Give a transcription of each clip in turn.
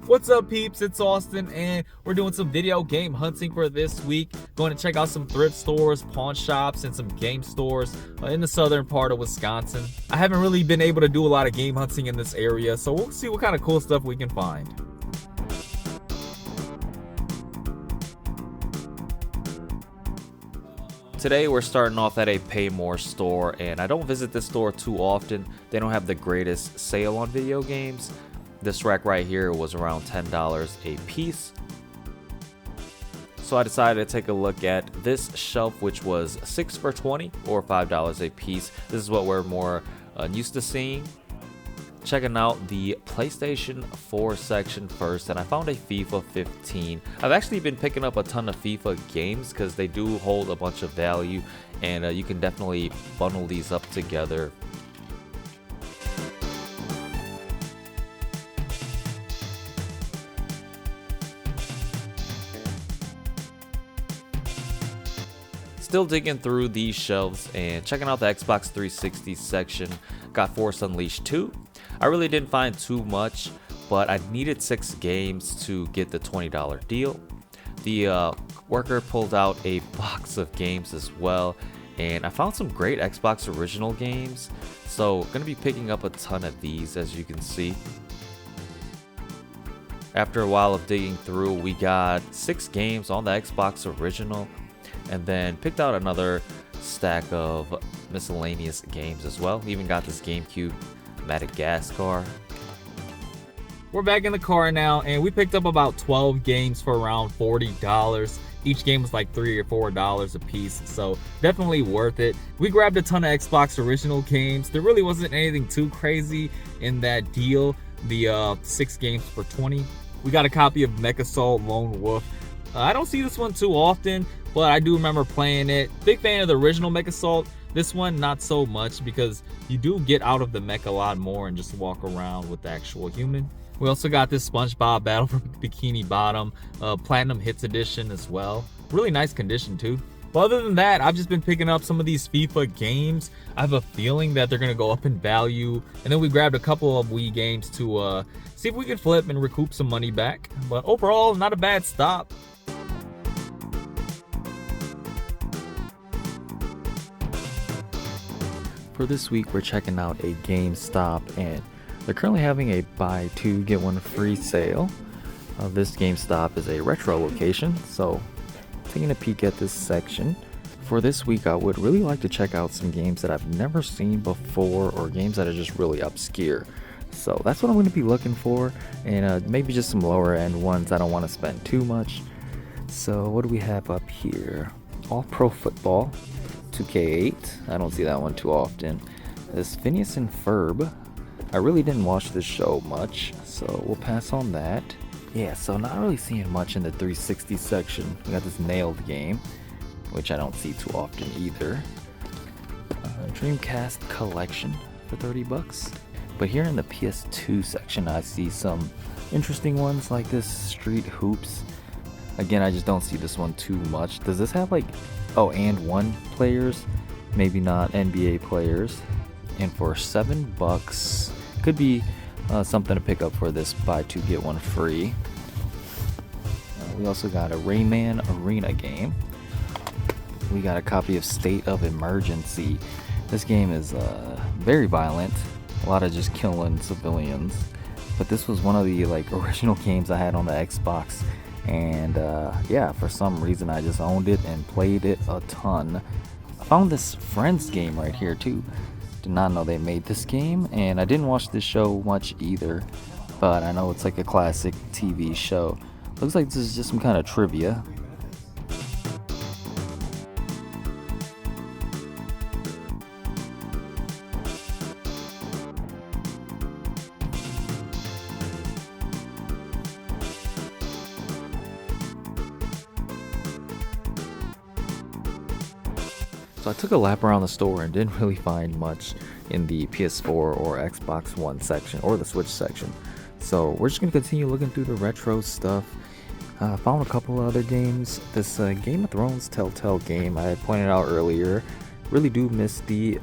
What's up, peeps? It's Austin, and we're doing some video game hunting for this week. Going to check out some thrift stores, pawn shops, and some game stores in the southern part of Wisconsin. I haven't really been able to do a lot of game hunting in this area, so we'll see what kind of cool stuff we can find. Today we're starting off at a Paymore store, and I don't visit this store too often. They don't have the greatest sale on video games. This rack right here was around $10 a piece. So I decided to take a look at this shelf, which was 6 for $20 or $5 a piece. This is what we're more used to seeing. Checking out the PlayStation 4 section first, and I found a FIFA 15. I've actually been picking up a ton of FIFA games because they do hold a bunch of value, and you can definitely bundle these up together. Still digging through these shelves and checking out the Xbox 360 section. Got Force Unleashed 2. I really didn't find too much, but I needed 6 games to get the $20 deal. The worker pulled out a box of games as well, and I found some great Xbox original games, so gonna be picking up a ton of these, as you can see. After a while of digging through, we got 6 games on the Xbox original, and then picked out another stack of miscellaneous games as well. Even got this GameCube Madagascar. We're back in the car now, and we picked up about 12 games for around $40. Each game was like $3 or $4 a piece, so definitely worth it. We grabbed a ton of Xbox original games. There really wasn't anything too crazy in that deal. The 6 games for $20. We got a copy of MechAssault Lone Wolf. I don't see this one too often, but I do remember playing it. Big fan of the original MechAssault. This one, not so much, because you do get out of the mech a lot more and just walk around with the actual human. We also got this SpongeBob Battle for Bikini Bottom Platinum Hits Edition as well. Really nice condition too. But other than that, I've just been picking up some of these FIFA games. I have a feeling that they're going to go up in value. And then we grabbed a couple of Wii games to see if we can flip and recoup some money back. But overall, not a bad stop. For this week, we're checking out a GameStop, and they're currently having a buy 2 get 1 free sale. This GameStop is a retro location, so taking a peek at this section. For this week, I would really like to check out some games that I've never seen before, or games that are just really obscure. So that's what I'm going to be looking for, and maybe just some lower end ones I don't want to spend too much. So what do we have up here? All Pro Football 2K8. I don't see that one too often. This Phineas and Ferb. I really didn't watch this show much, so we'll pass on that. Yeah, so not really seeing much in the 360 section. We got this Nailed game, which I don't see too often either. Dreamcast Collection for $30. But here in the PS2 section, I see some interesting ones like this Street Hoops. Again, I just don't see this one too much. Does this have like and 1 players? Maybe not NBA players. And for $7, could be something to pick up for this buy 2 get 1 free. We also got a Rayman Arena game. We got a copy of State of Emergency. This game is very violent. A lot of just killing civilians. But this was one of the original games I had on the Xbox. And yeah, for some reason I just owned it and played it a ton. I found this Friends game right here too. Did not know they made this game, and I didn't watch this show much either, but I know it's like a classic TV show. Looks like this is just some kind of trivia. So I took a lap around the store and didn't really find much in the PS4 or Xbox One section or the Switch section. So we're just going to continue looking through the retro stuff. Found a couple of other games. This Game of Thrones Telltale game I had pointed out earlier. Really do miss the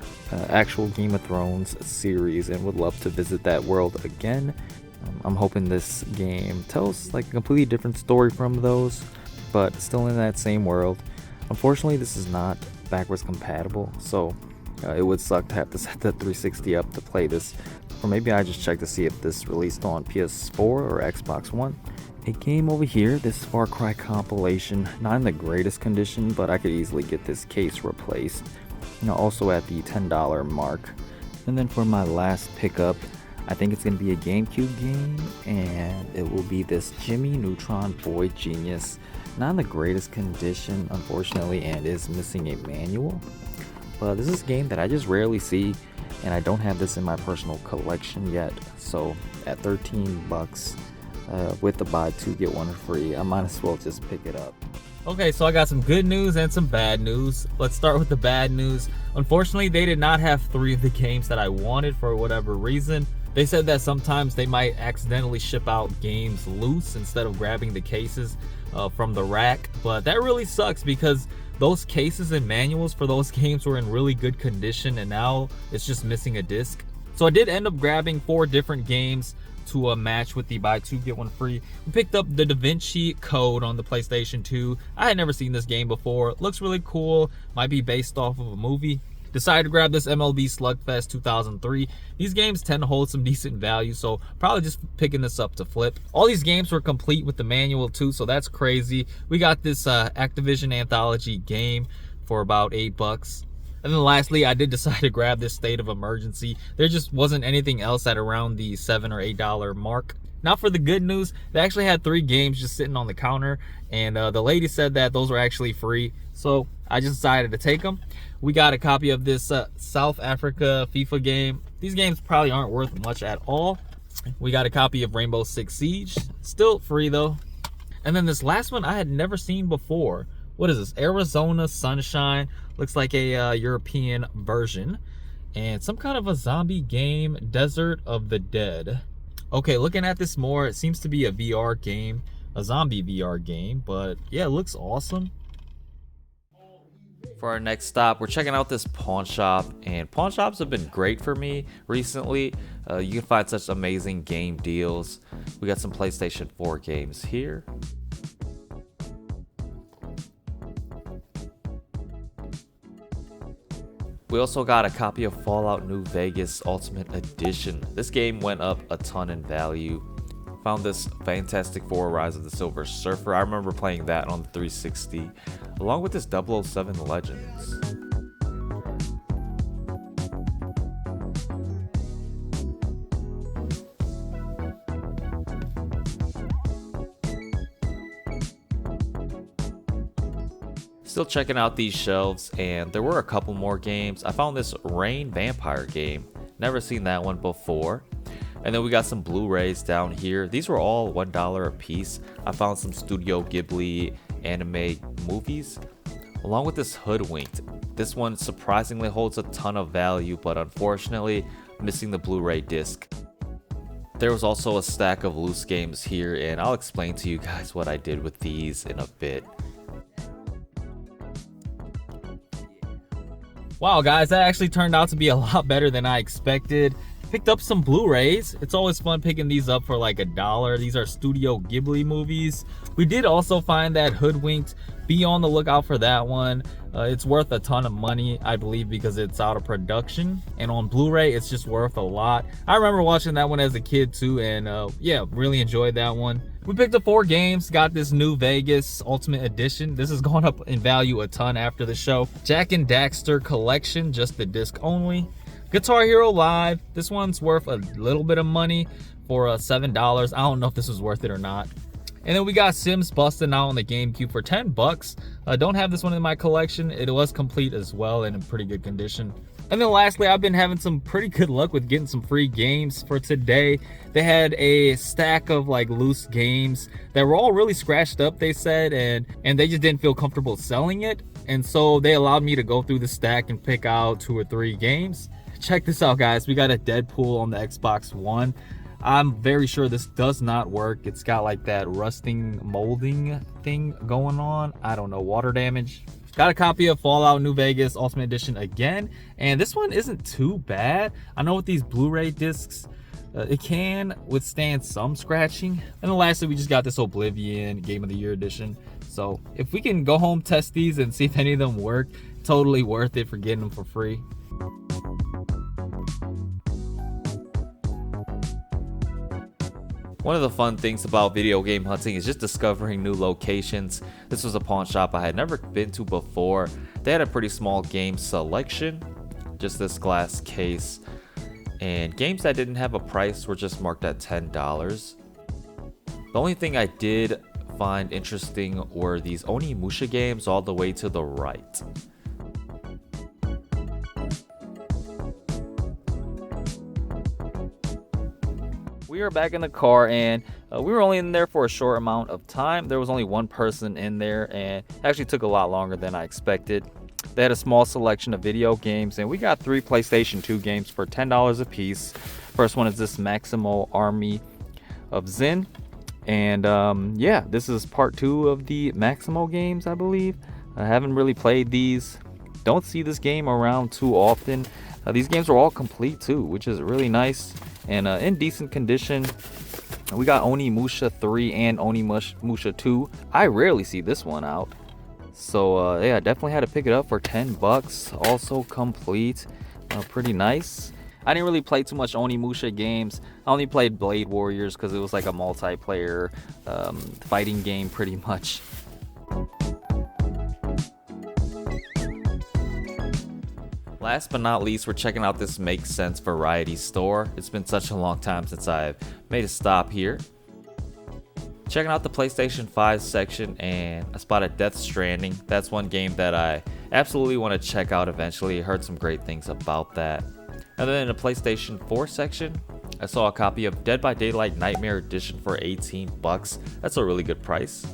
actual Game of Thrones series and would love to visit that world again. I'm hoping this game tells like a completely different story from those, but still in that same world. Unfortunately, this is not backwards compatible, so it would suck to have to set the 360 up to play this. Or maybe I just check to see if this released on PS4 or Xbox One. A game over here, this Far Cry compilation, not in the greatest condition, but I could easily get this case replaced. Also at the $10 mark. And then for my last pickup, I think it's going to be a GameCube game, and it will be this Jimmy Neutron Boy Genius. Not in the greatest condition, unfortunately, and is missing a manual. But this is a game that I just rarely see, and I don't have this in my personal collection yet. So at 13 bucks, with the buy two get one free, I might as well just pick it up. Okay, so I got some good news and some bad news. Let's start with the bad news. Unfortunately, they did not have 3 of the games that I wanted for whatever reason. They said that sometimes they might accidentally ship out games loose instead of grabbing the cases from the rack, but that really sucks because those cases and manuals for those games were in really good condition, and now it's just missing a disc. So I did end up grabbing 4 different games to match with the buy 2 get 1 free. We picked up the Da Vinci Code on the PlayStation 2. I had never seen this game before. It looks really cool. Might be based off of a movie. Decided to grab this MLB Slugfest 2003. These games tend to hold some decent value, so probably just picking this up to flip. All these games were complete with the manual too, so that's crazy. We got this Activision Anthology game for about 8 bucks. And then lastly, I did decide to grab this State of Emergency. There just wasn't anything else at around the $7 or $8 mark. Now for the good news, they actually had 3 games just sitting on the counter, and the lady said that those were actually free, so I just decided to take them. We got a copy of this South Africa FIFA game. These games probably aren't worth much at all. We got a copy of Rainbow Six Siege, still free though. And then this last one I had never seen before. What is this? Arizona Sunshine. Looks like a European version. And some kind of a zombie game, Desert of the Dead. Okay, looking at this more, it seems to be a VR game, a zombie VR game, but yeah, it looks awesome. For our next stop, we're checking out this pawn shop, and pawn shops have been great for me recently. You can find such amazing game deals. We got some PlayStation 4 games here. We also got a copy of Fallout New Vegas Ultimate Edition. This game went up a ton in value. Found this Fantastic Four Rise of the Silver Surfer. I remember playing that on the 360, along with this 007 Legends. Still checking out these shelves, and there were a couple more games. I found this Rain Vampire game. Never seen that one before. And then we got some Blu-rays down here. These were all $1 a piece. I found some Studio Ghibli anime movies, along with this Hoodwinked. This one surprisingly holds a ton of value, but unfortunately missing the Blu-ray disc. There was also a stack of loose games here, and I'll explain to you guys what I did with these in a bit. Wow guys, that actually turned out to be a lot better than I expected. Picked up some Blu-rays. It's always fun picking these up for like $1. These are Studio Ghibli movies. We did also find that Hoodwinked. Be on the lookout for that one. It's worth a ton of money, I believe, because it's out of production. And on Blu-ray, it's just worth a lot. I remember watching that one as a kid too, and yeah, really enjoyed that one. We picked up 4 games, got this New Vegas Ultimate Edition. This has gone up in value a ton after the show. Jak and Daxter Collection, just the disc only. Guitar Hero Live. This one's worth a little bit of money for $7. I don't know if this was worth it or not. And then we got Sims Bustin' Out on the GameCube for 10 bucks. Don't have this one in my collection. It was complete as well and in pretty good condition. And then lastly, I've been having some pretty good luck with getting some free games for today. They had a stack of like loose games that were all really scratched up, they said, and they just didn't feel comfortable selling it. And so they allowed me to go through the stack and pick out 2 or 3 games. Check this out, guys. We got a Deadpool on the Xbox One. I'm very sure this does not work. It's got like that rusting molding thing going on. I don't know, water damage. Got a copy of Fallout New Vegas Ultimate Edition again, and this one isn't too bad. I know with these Blu-ray discs, It can withstand some scratching. And then lastly, we just got this Oblivion Game of the Year edition. So if we can go home, test these, and see if any of them work, totally worth it for getting them for free. One of the fun things about video game hunting is just discovering new locations. This was a pawn shop I had never been to before. They had a pretty small game selection, just this glass case, and games that didn't have a price were just marked at $10. The only thing I did find interesting were these Onimusha games all the way to the right. We were back in the car, and we were only in there for a short amount of time. There was only one person in there, and it actually took a lot longer than I expected. They had a small selection of video games, and we got 3 PlayStation 2 games for $10 a piece. First one is this Maximo Army of Zin, and yeah, this is part 2 of the Maximo games, I believe. I haven't really played these. Don't see this game around too often. These games are all complete too, which is really nice and in decent condition. We got Onimusha 3 and Onimusha 2. I rarely see this one out. So yeah, definitely had to pick it up for $10. Also complete. Pretty nice. I didn't really play too much Onimusha games. I only played Blade Warriors because it was like a multiplayer fighting game pretty much. Last but not least, we're checking out this Makes Sense variety store. It's been such a long time since I've made a stop here. Checking out the PlayStation 5 section, and I spotted Death Stranding. That's one game that I absolutely want to check out eventually. I heard some great things about that. And then in the PlayStation 4 section, I saw a copy of Dead by Daylight Nightmare Edition for $18. That's a really good price.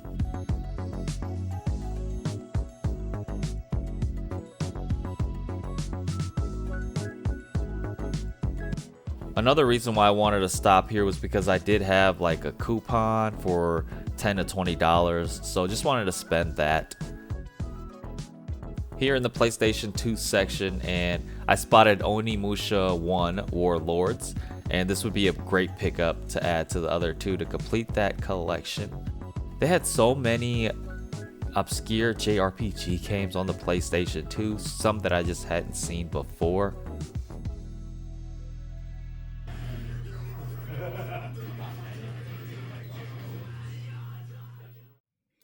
Another reason why I wanted to stop here was because I did have like a coupon for $10 to $20, so just wanted to spend that. Here in the PlayStation 2 section, and I spotted Onimusha 1 Warlords, and this would be a great pickup to add to the other 2 to complete that collection. They had so many obscure JRPG games on the PlayStation 2, some that I just hadn't seen before.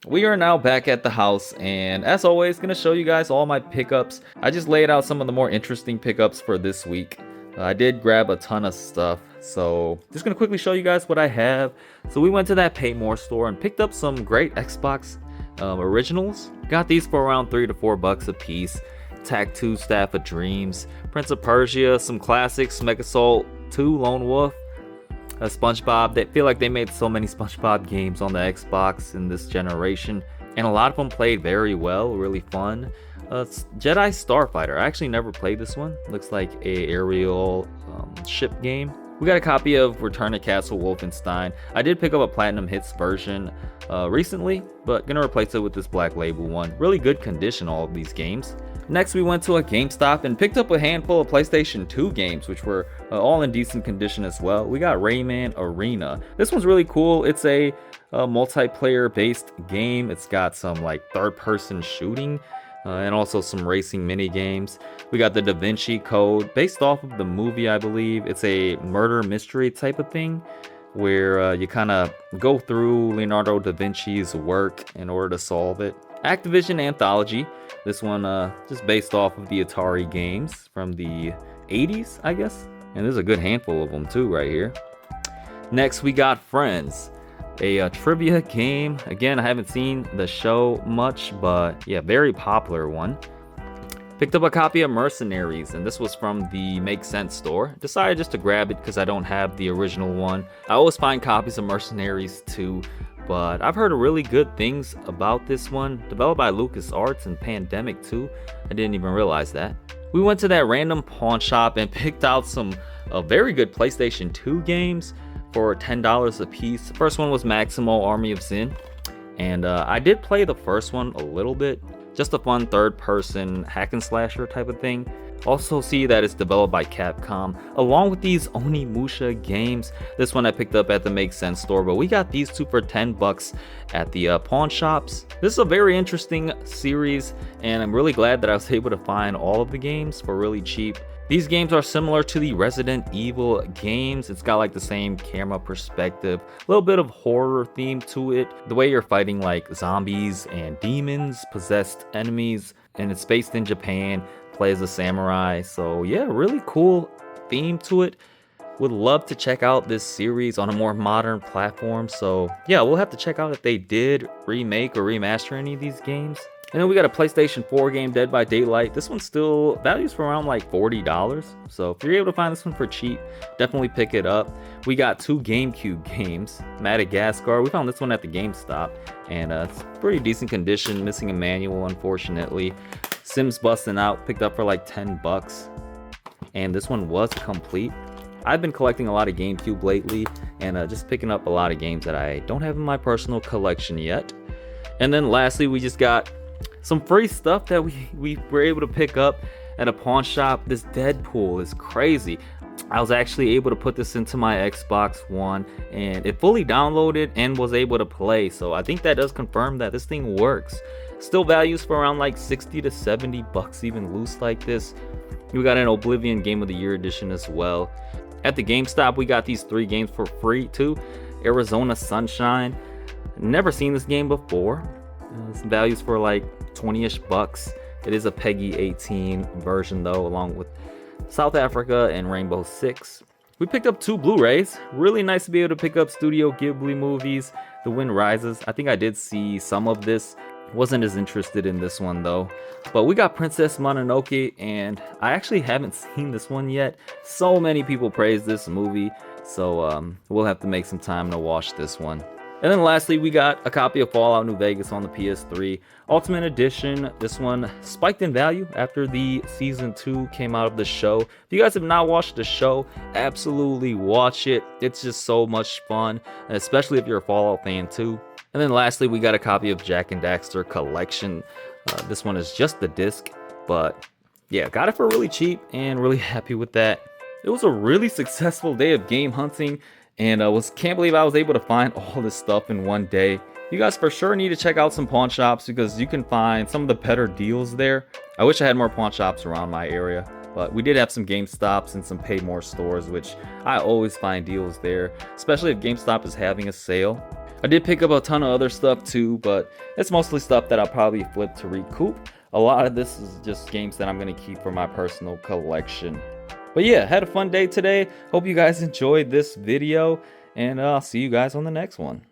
We are now back at the house, and as always, gonna show you guys all my pickups. I just laid out some of the more interesting pickups for this week. I did grab a ton of stuff, so just gonna quickly show you guys what I have. So we went to that Paymore store and picked up some great Xbox originals. Got these for around $3 to $4 a piece. Tac 2 Staff of Dreams, Prince of Persia, some classics, Mech Assault 2 Lone Wolf, SpongeBob. They feel like they made so many SpongeBob games on the Xbox in this generation, and a lot of them played very well, really fun. Jedi Starfighter, I actually never played this one. Looks like a aerial ship game. We got a copy of Return to Castle Wolfenstein. I did pick up a Platinum Hits version recently, but gonna replace it with this Black Label one. Really good condition, all of these games. Next, we went to a GameStop and picked up a handful of PlayStation 2 games, which were all in decent condition as well. We got Rayman Arena. This one's really cool. It's a multiplayer based game. It's got some like third-person shooting and also some racing mini games. We got the Da Vinci Code, based off of the movie, I believe. It's a murder mystery type of thing, where you kind of go through Leonardo da Vinci's work in order to solve it. Activision Anthology. This one just based off of the Atari games from the 80s, I guess. And there's a good handful of them too right here. Next, we got Friends, a trivia game. Again, I haven't seen the show much, but yeah, very popular one. Picked up a copy of Mercenaries, and this was from the Make Sense store. Decided just to grab it because I don't have the original one. I always find copies of Mercenaries too, but I've heard really good things about this one. Developed by LucasArts and Pandemic 2. I didn't even realize that. We went to that random pawn shop and picked out some very good PlayStation 2 games for $10 a piece. First one was Maximo Army of Sin, and I did play the first one a little bit. Just a fun third-person hack and slasher type of thing. Also see that it's developed by Capcom, along with these Onimusha games. This one I picked up at the Make Sense store, but we got these two for 10 bucks at the pawn shops. This is a very interesting series, and I'm really glad that I was able to find all of the games for really cheap. These games are similar to the Resident Evil games. It's got like the same camera perspective, a little bit of horror theme to it. The way you're fighting like zombies and demons, possessed enemies, and it's based in Japan. Play as a samurai, so yeah, really cool theme to it. Would love to check out this series on a more modern platform, so yeah, we'll have to check out if they did remake or remaster any of these games. And then we got a PlayStation 4 game, Dead by Daylight. This one still values for around like $40, so if you're able to find this one for cheap, definitely pick it up. We got two GameCube games, Madagascar. We found this one at the GameStop, and it's pretty decent condition, missing a manual unfortunately. Sims Busting Out, picked up for like 10 bucks, and this one was complete. I've been collecting a lot of GameCube lately, and just picking up a lot of games that I don't have in my personal collection yet. And then lastly, we just got some free stuff that we were able to pick up at a pawn shop. This Deadpool is crazy. I was actually able to put this into my Xbox One, and it fully downloaded and was able to play, so I think that does confirm that this thing works. Still values for around like 60 to 70 bucks even loose like this. We got an Oblivion Game of the Year edition as well. At the GameStop, we got these 3 games for free too. Arizona Sunshine, never seen this game before. This values for like 20-ish bucks. It is a Peggy 18 version though, along with South Africa and Rainbow Six. We picked up 2 Blu-rays. Really nice to be able to pick up Studio Ghibli movies. The Wind Rises. I think I did see some of this. Wasn't as interested in this one though. But we got Princess Mononoke, and I actually haven't seen this one yet. So many people praise this movie, so we'll have to make some time to watch this one. And then lastly, we got a copy of Fallout New Vegas on the PS3 Ultimate Edition. This one spiked in value after the Season 2 came out of the show. If you guys have not watched the show, absolutely watch it. It's just so much fun, especially if you're a Fallout fan too. And then lastly, we got a copy of Jak and Daxter Collection. This one is just the disc, but yeah, got it for really cheap and really happy with that. It was a really successful day of game hunting, and can't believe I was able to find all this stuff in one day. You guys for sure need to check out some pawn shops because you can find some of the better deals there. I wish I had more pawn shops around my area, but we did have some GameStops and some Paymore stores, which I always find deals there, especially if GameStop is having a sale. I did pick up a ton of other stuff too, but it's mostly stuff that I'll probably flip to recoup. A lot of this is just games that I'm going to keep for my personal collection. But yeah, had a fun day today. Hope you guys enjoyed this video, and I'll see you guys on the next one.